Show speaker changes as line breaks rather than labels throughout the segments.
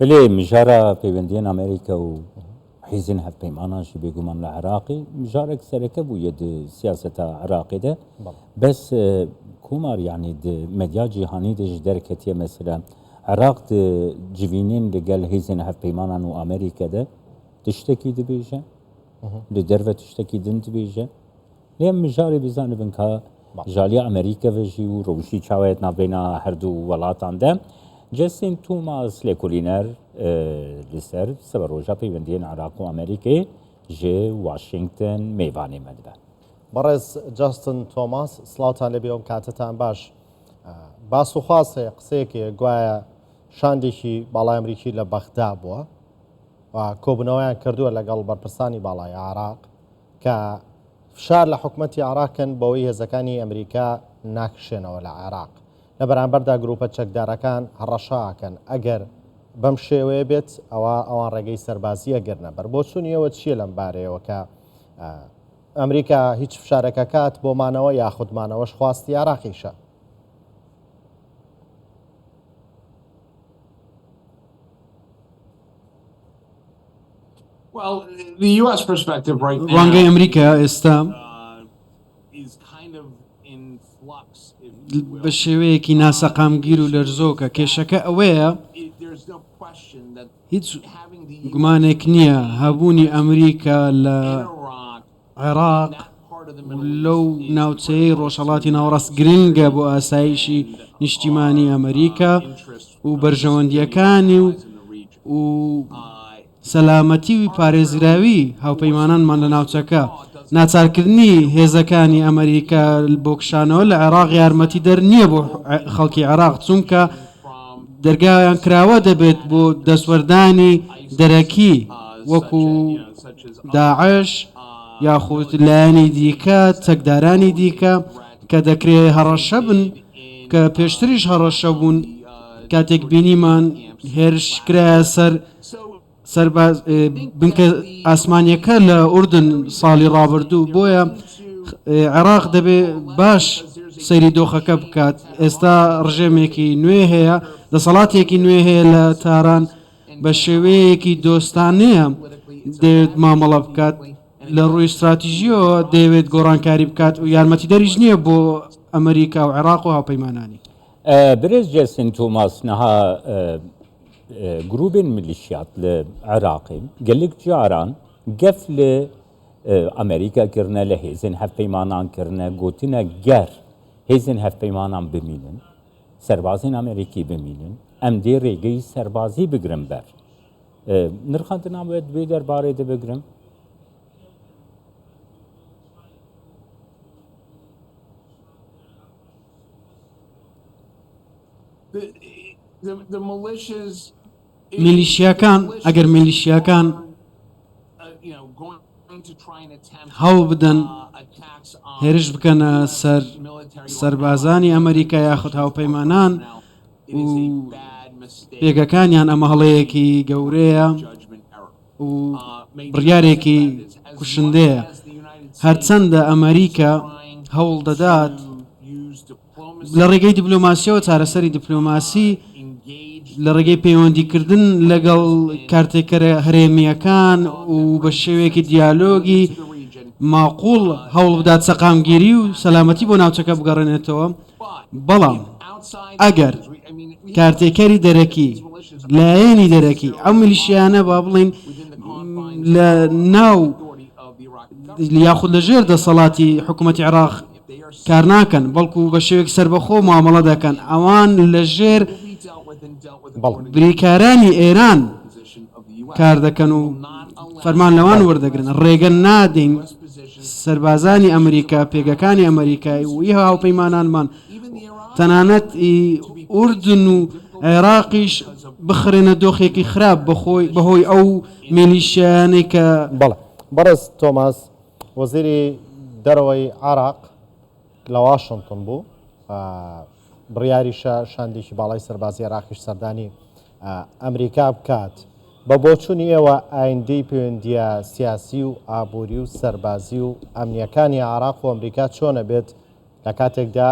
بلي مجارة بيبندين أمريكا وحيزين هف بيماناش بيقومان العراقي مجارك سركب ويد سياسة عراقي ده بس كومار يعني مديا جهاني دي جدركتية مثلا عراق جيفينين لقال هيزين هف بيمانان وأمريكا ده تشتكي دي بيجا لدرفة تشتكي دنت بيجا ليه مجاري بزاني بنكا جالية أمريكا فيجي وروشي تشاويتنا بين هردو ولاتان ده جسين توماس لكولينر لسر سبروجا بيبندين عراق وأمريكا جي واشنطن ميفاني مدبا
برز جاستن توماس سلاوتان لبيوم كاتتان باش باسو خاصة قسيكي قوايا شانديشي بالا أمريكي لبغداد بوا وكوبنويان كردوه لقل برپرساني بالاي عراق كا فشار لحكومتي عراقن بوي هزكاني أمريكا ناكشنەوە لە عێراق لە بەرامبەردا گروپە چەکدارەکان هەڕەشاکەن ئەگەر بەم شێوەیە بێت ئەوان ڕێگەی سەربازی ئەگەرنە بەر بۆ چوونیەوە چییە لەم بارەیەوە کە ئەمریکا هیچ فشارێکە کات بۆمانەوە یاخودمانەوەش خواستی عراقیشە.
ڕەنگەی ئەمریکا ئێستا بە شێوەیەکی ناسەقامگیر و لەرزۆکە کێشەکە ئەوەیە هیچ گومانێک نییە هەبوونی ئەمریکا لە عێراق لەو ناوچەی ڕۆژهەڵاتی ناوەڕاست گرنگە بۆ ئاسایشی نیشتیمانی ئەمریکا و بەرژەوەندیەکانی و سەلامەتی و پارێزراوی هاوپەیمانانمان لە ناوچەکە ناچارکردنی هێزەکانی ئەمریکا بۆ کشانەوە لە عێراق یارمەتی دەر نییە بۆ خەڵکی عێراق چونکە دەرگایان کراوە دەبێت بۆ دەستوەردانی دەرەکی وەکو داعش یاخود لایەنی دیکە چەکدارانی دیکە کە دەکرێت هەڕەشە بن کە پێشتریش هەڕەشە بوون کاتێک بینیمان هێرشکرایە سەرباز بنکە ئاسمانیەکە لە ئوردن ساڵی ڕابردوو بۆیە عێراق دەبێ باش سەیری دۆخەکە بکات. ئێستا ڕژێمێکی نوێ هەیە دەسەڵاتێکی نوێ هەیە لە تاران بە شێوەیەکی دۆستانەیە دەوێت مامەڵە بکات لە ڕووی استراتیژیەوە دەوێت گۆڕانکاری بکات و یارمەتی دەریش نییە بۆ ئەمریکا و عێراق و هاوپەیمانانی.
برز جسن توماس نها جروبين ميليشيات العراقي قال لك جاران قفل امريكا كرنا لهيزن هف بيمانان كرنا قوتنا جار هيزن هف بيمانان بميلن سربازين امريكي بميلن ام دي ريغي سربازي بگرم بر نرخانتنا بيد بيدر باري دي بگرم
میلیشیاکان ئەگەر میلیشیاکان هەوڵ بدەن هێرش بکەنە سەر سەربازانی ئەمریکا یاخود هاوپەیمانان و پێگەکانیان ئەمە هەڵەیەکی گەورەیە و بڕیارێکی کوشندەیە هەرچەندە ئەمریکا هەوڵ دەدات لە ڕێگەی دیپلۆماسیەوە چارەسەری دیپلۆماسی لە ڕێگەی پەیوەندیکردن لەگەڵ کارتێکەرە هەرێمیەکان و بە شێوەیەکی دیالۆگی ماقوڵ هەوڵ بدات سەقامگیری و سەلامەتی بۆ ناوچەکە بگەڕێنێتەوە. بەڵام ئەگەر کارتێکەری دەرەکی لایەنی دەرەکی ئەو میلیشیانە با بڵین لە ناو یاخود لەژێر دەسەڵاتی حکوومەتی عێراق کار ناکەن بەڵکو بە شێوەیەک سەربەخۆ معامەڵە دەکەن ئەوان لەژێر بریکارانی ئێران کار دەکەن و فەرمان لەوان وەردەگرن ڕێگە نادەین سەربازانی ئەمریکا پێگەکانی ئەمریکای وی هاوپەیمانانمان تەنانەت ئوردن و عێراقیش بخرێنە دۆخێکی خراپ بەهۆی ئەو میلیشیانەی کە
بەڕێز تۆماس وەزیری دەرەوەی عێراق لە واشنتن بوو بڕیاریشە شاندێکی باڵای سەربازی عێراقیش سەردانی ئەمریکا بکات بە بۆچوونی ئێوە ئایندەی پەیوەندیە سیاسی و ئابووری و سەربازی و ئەمنیەکانی عێراق و ئەمریکا چۆنە بێت لە کاتێکدا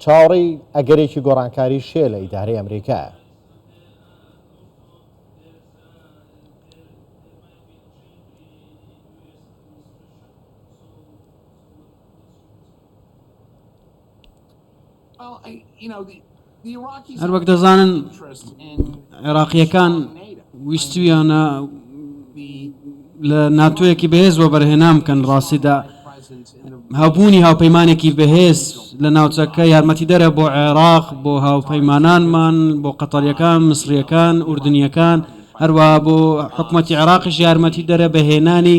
چاوەڕێی ئەگەرێکی گۆڕانکاری شێ لە ئیدارەی ئەمریکایە.
هەر وەک دەزانن عێراقیەکان ویستویانە لە ناتۆیەکی بەهێز وە بەرهێنام بکەن ڕاستیدا هەبوونی هاوپەیمانێکی بەهێز لە ناوچەکە یارمەتی دەرە بۆ عێراق بۆ هاوپەیمانانمان بۆ قەتەریەکان مسریەکان ئوردنیەکان هەروەها بۆ حکوومەتی عێراقیش یارمەتی دەرە بەهێنانی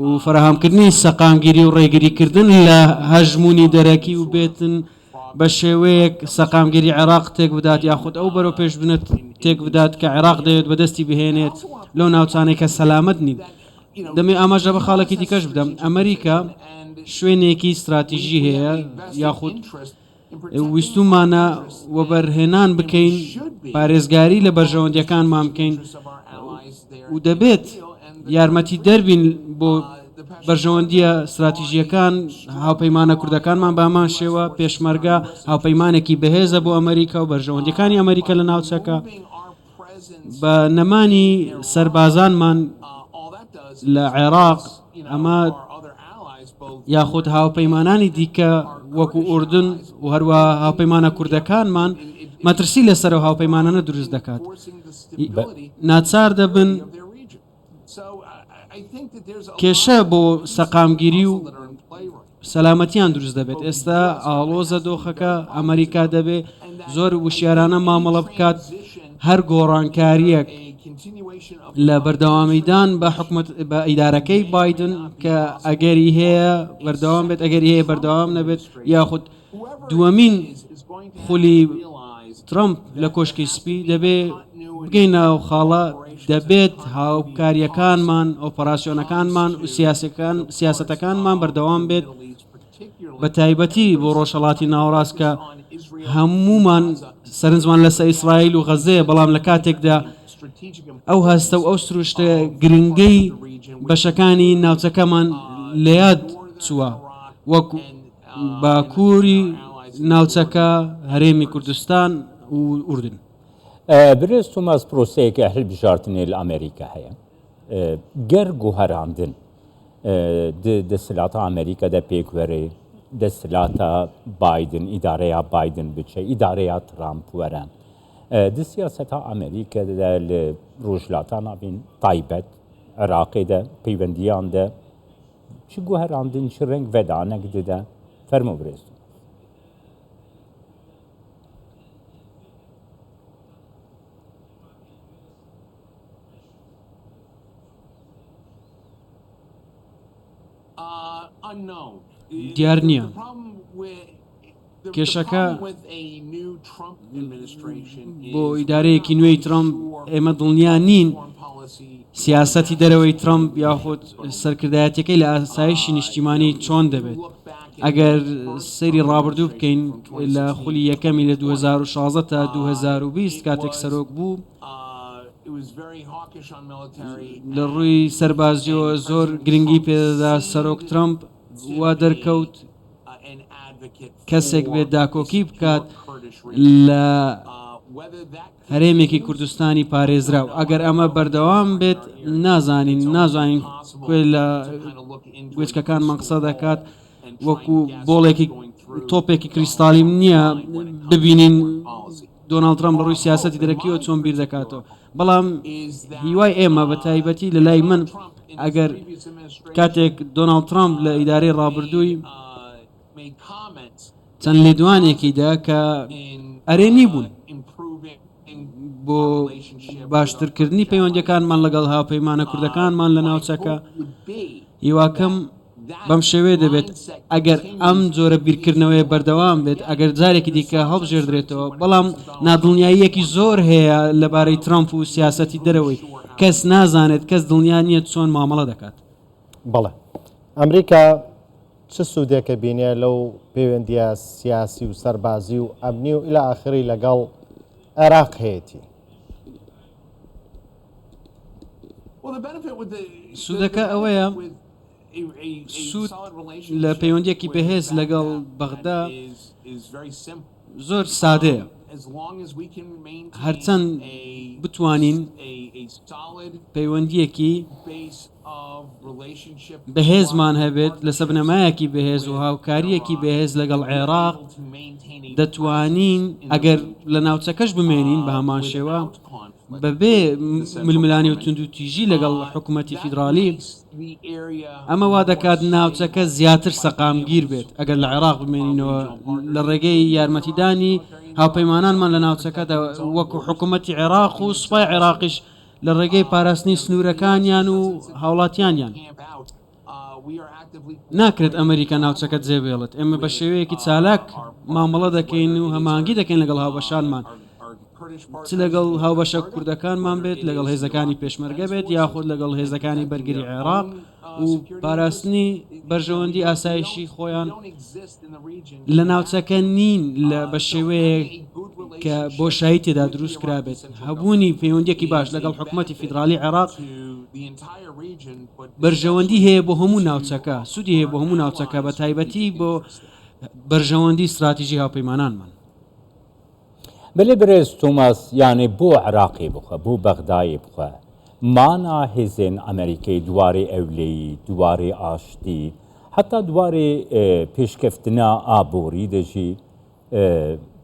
و فراهەمکردنی سەقامگیری و ڕێگریکردن لە هەژمونی دەرەکی و بێتن بە شێوەیەک سەقامگیری عێراق تێک بدات یاخود ئەو بەرەو پێش بنێت تێک بدات کە عێراق دەوێت بەدەستی بهێنێت لەو ناوچانەی کە سەلامەت نین دەمێ ئاماژە بە خاڵێکی دیکەش بدەم ئەمریکا شوێنێکی استراتیژی هەیە یاخود ویستومانە وە بەرهێنان بکەین پارێزگاری لە بەرژەوەندیەکانمان بکەین و دەبێت یارمەتی دەربین بۆ بەرژەوەندیە استراتیژیەکان هاوپەیمانە کوردەکانمان بامان شێوە پێشمەرگە هاوپەیمانێکی بەهێزە بۆ ئەمریکا و بەرژەوەندیەکانی ئەمریکا لە ناوچەکە بە نەمانی سەربازانمان لە عێراق ئەمە یاخود هاوپەیمانانی دیکە وەکو ئوردن و هەروە هاوپەیمانە کوردەکانمان مەترسی لەسەر و هاوپەیمانانە دروست دەکات ناچار دەبن کێشە بۆ سەقامگیری و سەلامەتیان دروست دەبێت ئێستا ئاڵۆزە دۆخەکە ئەمریکا دەبێ زۆر وشیارانە مامەڵە بکات هەر گۆڕانکاریەک لە بەردەوامیدان بە حکومەت بە ئیدارەکەی بایدن کە ئەگەری هەیە بەردەوام بێت ئەگەری هەیە بەردەوام نەبێت یاخود دووەمین خولی ترامپ لە کۆشکی سپی دەبێ بگەین ناو خاڵە دەبێت هاوکاریەکانمان ئۆپەراسیۆنەکانمان و سیاسەتەکانمان بەردەوام بێت بە تایبەتی بۆ ڕۆژهەڵاتی ناوەڕاست کە هەمومان سەرنجمان لەسەر ئیسرائیل و غەزەیە بەڵام لە کاتێکدا ئەو هەستە و ئەو سروشتە گرنگەی بەشەکانی ناوچەکەمان لە یاد چووە وەک باکووری ناوچەکە هەرێمی کوردستان و ئوردن
برێز توماس پرۆسەیەکە هەڵبژاردنێ لە ئەمریکا هەیە گەر گوهەراندن دەسەڵاتە ئەمریکا دە پێکوەرێ دەسەڵاتە بایدن ئیدارەیە بایدن بچێ ئیدارەیە ترامپ وەران دی سیاسەتە ئەمریکا لە ڕۆژهەڵاتانە بین تایبەت عێراقیدا پەیوەندیاندا چ گوهەراندن چ ڕەنگ ڤەدانەک دەدا فەرموو برێز
دیار نییە کێشەکە بۆ ئیدارەیەکی نوێی ترامپ ئێمە دڵنیا نین سیاسەتی دەرەوەی ترامپ یاخود سەرکردایەتەکەی لە ئاسایشی نیشتیمانی چۆن دەبێت ئەگەر سەیری ڕابردوو بکەین لە خولی یەکەمی لە 2016 تا 2020 کاتێک سەرۆک بوو لە ڕووی سەربازیەوە زۆر گرنگی پێدەدا سەرۆک ترامپ وا دەرکەوت کەسێک بێت داکۆکی بکات لە هەرێمێکی کوردستانی پارێزراو ئەگەر ئەمە بەردەوام بێت نازانین لە گوێچکەکانمان قسە دەکات وەکو بۆڵێکی تۆپێکی کریستاڵیم نییە ببینین دۆناڵد ترامپ لە ڕووی سیاسەتی دەرەکیەوە چۆن بیر دەکاتەوە بەڵام هیوای ئێمە بە تایبەتی لە لای من ئەگەر کاتێک دۆناڵد ترامپ لە ئیدارەی ڕابردووی چەند لێدوانێکیدا کە ئەرێنی بوون بۆ باشترکردنی پەیوەندیەکانمان لەگەڵ هاوپەیمانە کوردەکانمان لە ناوچەکە هیواکەم بەم شێوەیە دەبێت ئەگەر ئەم جۆرە بیرکردنەوەی بەردەوام بێت ئەگەر جارێکی دیکە هەڵبژێردرێتەوە بەڵام نادڵنیاییەکی زۆر هەیە لەبارەی ترامپ و سیاسەتی دەرەوەی کەس نازانێت کەس دڵنیا نییە چۆن مامەڵە دەکات
بەڵێ ئەمریکا چ سوودێکە بینێ لەو پەیوەندیە سیاسی و سەربازی و ئەمنی و ئیلە ئاخری لەگەڵ عێراق هەیەی
سوودەکە ئەوەیە سوود لە پەیوەندیەکی بەهێز لەگەڵ بەغدا زۆر سادەیە هەرچەند بتوانین پەیوەندیەکی بەهێزمان هەبێت لە سەبنەمایەکی بەهێز و هاوکاریەکی بەهێز لەگەڵ عێراق دەتوانین ئەگەر لە ناوچەکەش بمێنین بە هەمان شێوە بەبێ ململانی و تونند و تیژی لەگەڵ حکوومەتی فیدرالی ئەمە وا دەکات ناوچەکە زیاتر سەقامگیر بێت ئەگەر لە عێراق بمێنینەوە لە ڕێگەی یارمەتیدانی هاوپەیمانانمان لە ناوچەکەدا وەکو حکوومەتی عێراق و سوپای عێراقیش لە ڕێگەی پاراستنی سنوورەکانیان و هاوڵاتیانیان ناکرێت ئەمریکا ناوچەکە جێبێڵێت ئێمە بە شێوەیەکی چالاک مامەڵە دەکەین و هەمانگی دەکەین لەگەڵ هاوبەشانمان چ لەگەڵ هاوبەشە کوردەکانمان بێت لەگەڵ هێزەکانی پێشمەرگە بێت یاخود لەگەڵ هێزەکانی بەرگری عێراق و پاراستنی بەرژەوەندی ئاسایشی خۆیان لە ناوچەکە نین لە بە شێوەیە کە بۆشایی تێدا دروست کرابێت هەبوونی پەیوەندیەکی باش لەگەڵ حکوومەتی فیدرالی عێراق بەرژەوەندی هەیە بۆ هەموو ناوچەکە سوودی هەیە بۆ هەموو ناوچەکە بە تایبەتی بۆ بەرژەوەندی استراتیژی هاوپەیمانانمان
بەێ برێز توماس یانێ بۆ عراقی بخە بۆ بەغدای بخە مانا هێزێن ئەمریکای دوارێ ئەولەی دوارێ ئاشتی حتا دوارێ پێشکەفتنا ئابووری دەژی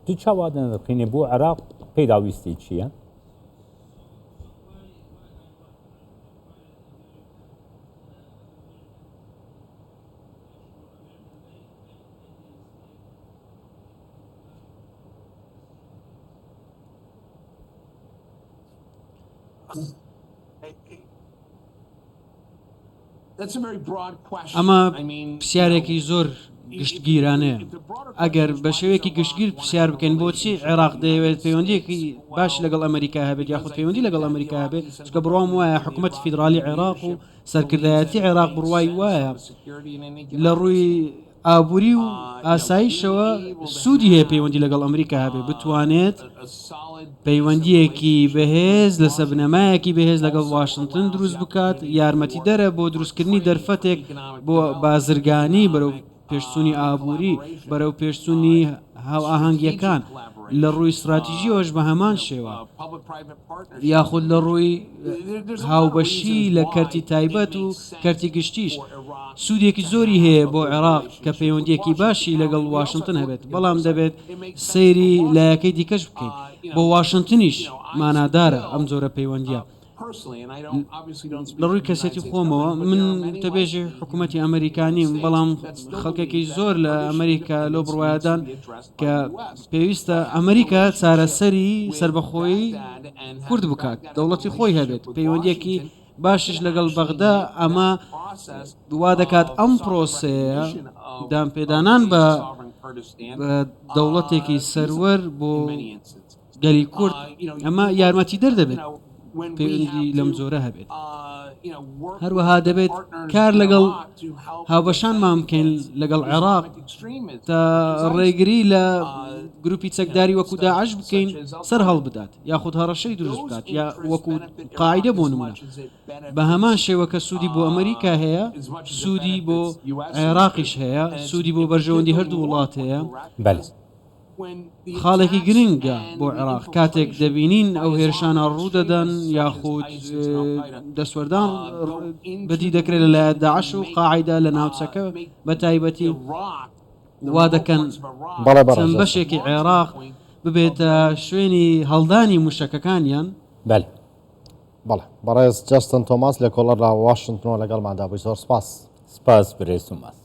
تو چاوادە دەقینێ بۆ عراق پێداویستی چییە؟
ئەمە پرسیارێکی زۆر گشتگیرانەیە ئەگەر بە شێوەیەکی گشتگیر پرسیار بکەین بۆچی عێراق دەیەوێت پەیوەندیەکی باش لەگەڵ ئەمریکا هەبێت یاخود پەیوەندی لەگەڵ ئەمریکا هەبێت چکە بڕوام وایە حکوومەتی فیدرالی عێراق و سەرکردایەتی عێراق بڕوای وایە لە ڕووی ئابووری و ئاساییشەوە سوودی هەیە پەیوەندی لەگەڵ ئەمریکا هەبێت بتوانێت پەیوەندیەکی بەهێز لە سەبنەمایەکی بەهێز لەگەڵ واشنگتن دروست بکات یارمەتی دەرە بۆ دروستکردنی دەرفەتێک بۆ بازرگانی بەرەو پێشچوونی ئابووری بەرەو پێشچوونی هاو ئاهەنگیەکان لە ڕووی استراتیژیەوەش بە هەمان شێوە یاخود لە ڕووی هاوبەشی لە کەرتی تایبەت و کەرتی گشتیش سوودێکی زۆری هەیە بۆ عێراق کە پەیوەندیەکی باشی لەگەڵ واشنگتن هەبێت بەڵام دەبێت سەیری لایەکەی دیکەش بکەیت بۆ واشنگتنیش مانادارە ئەم جۆرە پەیوەندیە لە ڕووی کەسێتی خۆمەوە من تەبێژی حکوومەتی ئەمریکانیم بەڵام خەڵکێکی زۆر لە ئەمریکا لەو بڕوایدان کە پێویستە ئەمریکا چارەسەری سربەخۆی کورد بکات دەوڵەتی خۆی هەبێت پەیوەندیەکی باشش لەگەڵ بەغدا ئەمە وا دەکات ئەم پرۆسەیە دامپێدانان بە دەوڵەتێکی سەروەر بۆ گەلی کورد ئەمە یارمەتی دەردەبێت پەیوەندی لەم جۆرە هەبێت هەروەها دەبێت کار لەگەڵ هاوبەشانمان بکەین لەگەڵ عێراق تا ڕێگری لە گروپی چەکداری وەکو داعش بکەین سەر هەڵ بدات یاخود هەڕەشەی دروست بکات یا وەکو قاعدە بۆ نمونە بە هەمان شێوە کە سوودی بۆ ئەمریکا هەیە سوودی بۆ عێراقیش هەیە سوودی بۆ بەرژەوەندی هەردوو وڵات هەیە خاڵێکی گرنگە بۆ عێراق کاتێک دەبینین ئەو هێرشانە ڕوودەدەن یاخود دەسوەردان بەدی دەکرێت لەلایەن داعش و قاعیدا لە ناوچەکە بە تایبەتی وا دەکەن چەند بەشێکی عێراق ببێتە شوێنی هەڵدانی موشەکەکانیان
بەڵێ بەڕێز جەستن تۆماس لە کۆڵەر لە واشنگتن لەگەڵماندا بووی زۆر سپاس
سپاس برێز توماس